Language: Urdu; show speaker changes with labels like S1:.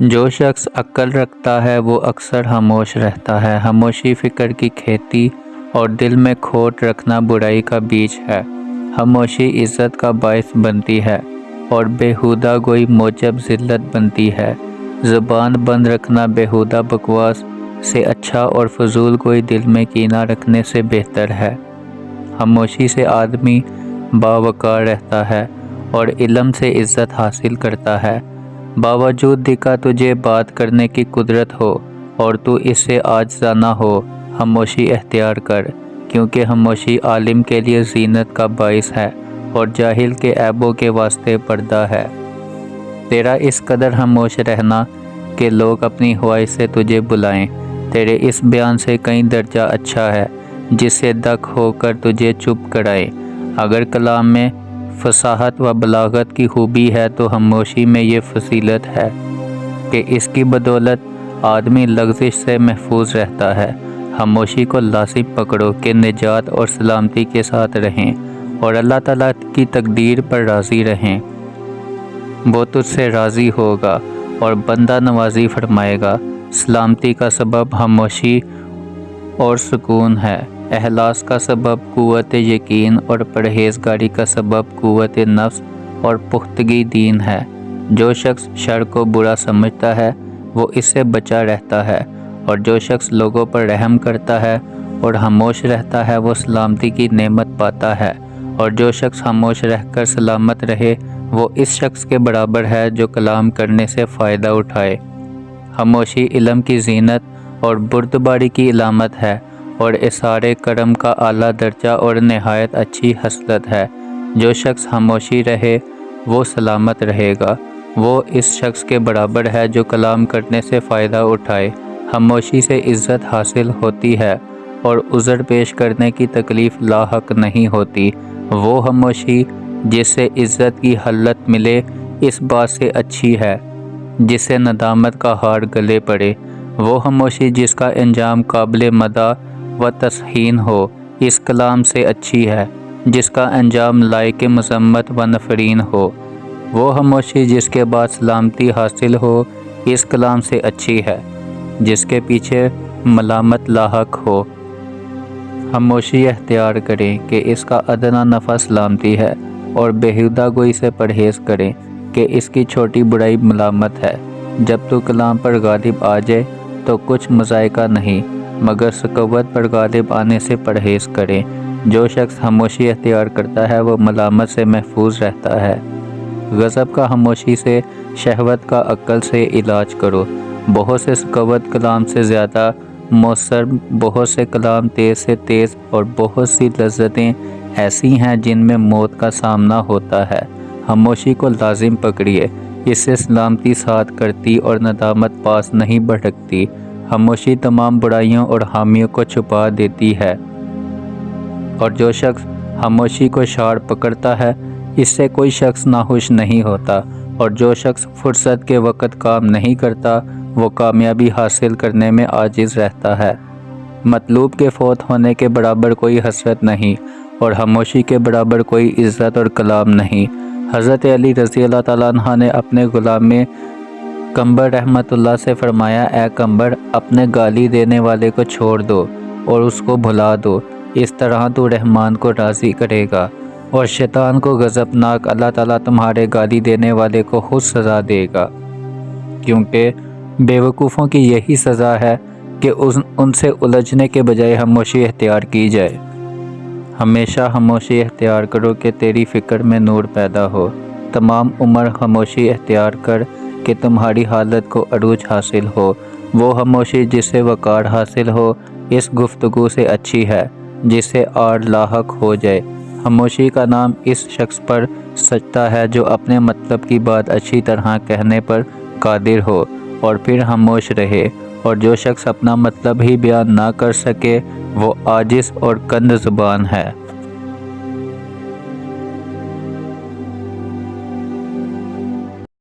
S1: جو شخص عقل رکھتا ہے وہ اکثر خاموش رہتا ہے۔ خاموشی فکر کی کھیتی اور دل میں کھوٹ رکھنا برائی کا بیج ہے۔ خاموشی عزت کا باعث بنتی ہے اور بیہودہ گوئی موجب ذلت بنتی ہے۔ زبان بند رکھنا بیہودہ بکواس سے اچھا اور فضول گوئی دل میں کینہ رکھنے سے بہتر ہے۔ خاموشی سے آدمی باوقار رہتا ہے اور علم سے عزت حاصل کرتا ہے۔ باوجود دکھا تجھے بات کرنے کی قدرت ہو اور تو اس سے عاجزانہ ہو، خاموشی اختیار کر، کیونکہ خاموشی عالم کے لیے زینت کا باعث ہے اور جاہل کے عیبوں کے واسطے پردہ ہے۔ تیرا اس قدر خاموش رہنا کہ لوگ اپنی خواہش سے تجھے بلائیں، تیرے اس بیان سے کئی درجہ اچھا ہے جس سے دکھ ہو کر تجھے چپ کرائیں۔ اگر کلام میں فصاحت و بلاغت کی خوبی ہے تو خاموشی میں یہ فضیلت ہے کہ اس کی بدولت آدمی لغزش سے محفوظ رہتا ہے۔ خاموشی کو لازم پکڑو کہ نجات اور سلامتی کے ساتھ رہیں اور اللہ تعالیٰ کی تقدیر پر راضی رہیں۔ وہ تجھ سے راضی ہوگا اور بندہ نوازی فرمائے گا۔ سلامتی کا سبب خاموشی اور سکون ہے۔ اخلاص کا سبب قوت یقین اور پرہیزگاری کا سبب قوت نفس اور پختگی دین ہے۔ جو شخص شر کو برا سمجھتا ہے وہ اس سے بچا رہتا ہے، اور جو شخص لوگوں پر رحم کرتا ہے اور خاموش رہتا ہے وہ سلامتی کی نعمت پاتا ہے، اور جو شخص خاموش رہ کر سلامت رہے وہ اس شخص کے برابر ہے جو کلام کرنے سے فائدہ اٹھائے۔ خاموشی علم کی زینت اور بردباری کی علامت ہے اور اظہار کرم کا اعلیٰ درجہ اور نہایت اچھی خصلت ہے۔ جو شخص خاموشی رہے وہ سلامت رہے گا، وہ اس شخص کے برابر ہے جو کلام کرنے سے فائدہ اٹھائے۔ خاموشی سے عزت حاصل ہوتی ہے اور عذر پیش کرنے کی تکلیف لاحق نہیں ہوتی۔ وہ خاموشی جس سے عزت کی خلت ملے اس بات سے اچھی ہے جس سے ندامت کا ہار گلے پڑے۔ وہ خاموشی جس کا انجام قابل مدح و تحسین ہو اس کلام سے اچھی ہے جس کا انجام لائق مذمت و نفرین ہو۔ وہ خاموشی جس کے بعد سلامتی حاصل ہو اس کلام سے اچھی ہے جس کے پیچھے ملامت لاحق ہو۔ خاموشی اختیار کریں کہ اس کا ادنیٰ نفع سلامتی ہے، اور بیہودہ گوئی سے پرہیز کریں کہ اس کی چھوٹی برائی ملامت ہے۔ جب تو کلام پر غالب آ جائے تو کچھ مذائقہ نہیں، مگر سکوت پر غالب آنے سے پرہیز کریں۔ جو شخص خاموشی اختیار کرتا ہے وہ ملامت سے محفوظ رہتا ہے۔ غضب کا خاموشی سے، شہوت کا عقل سے علاج کرو۔ بہت سے سکوت کلام سے زیادہ مؤثر، بہت سے کلام تیز سے تیز، اور بہت سی لذتیں ایسی ہیں جن میں موت کا سامنا ہوتا ہے۔ خاموشی کو لازم پکڑیے، اس سے سلامتی ساتھ کرتی اور ندامت پاس نہیں بھٹکتی۔ خاموشی تمام برائیوں اور خامیوں کو چھپا دیتی ہے، اور جو شخص خاموشی کو شاڑ پکڑتا ہے اس سے کوئی شخص ناخوش نہیں ہوتا، اور جو شخص فرصت کے وقت کام نہیں کرتا وہ کامیابی حاصل کرنے میں عاجز رہتا ہے۔ مطلوب کے فوت ہونے کے برابر کوئی حسرت نہیں، اور خاموشی کے برابر کوئی عزت اور کلام نہیں۔ حضرت علی رضی اللہ تعالیٰ عنہ نے اپنے غلام قنبر رحمۃ اللہ سے فرمایا، اے قنبر، اپنے گالی دینے والے کو چھوڑ دو اور اس کو بھلا دو، اس طرح تو رحمان کو راضی کرے گا، اور شیطان کو غضبناک اللہ تعالیٰ تمہارے گالی دینے والے کو خود سزا دے گا، کیونکہ بیوقوفوں کی یہی سزا ہے کہ ان سے الجھنے کے بجائے خاموشی اختیار کی جائے۔ ہمیشہ خاموشی اختیار کرو کہ تیری فکر میں نور پیدا ہو۔ تمام عمر خاموشی اختیار کر کہ تمہاری حالت کو عروج حاصل ہو۔ وہ خاموشی جس سے وقار حاصل ہو اس گفتگو سے اچھی ہے جس سے عار لاحق ہو جائے۔ خاموشی کا نام اس شخص پر سجتا ہے جو اپنے مطلب کی بات اچھی طرح کہنے پر قادر ہو اور پھر خاموش رہے، اور جو شخص اپنا مطلب ہی بیان نہ کر سکے وہ عاجز اور کند زبان ہے۔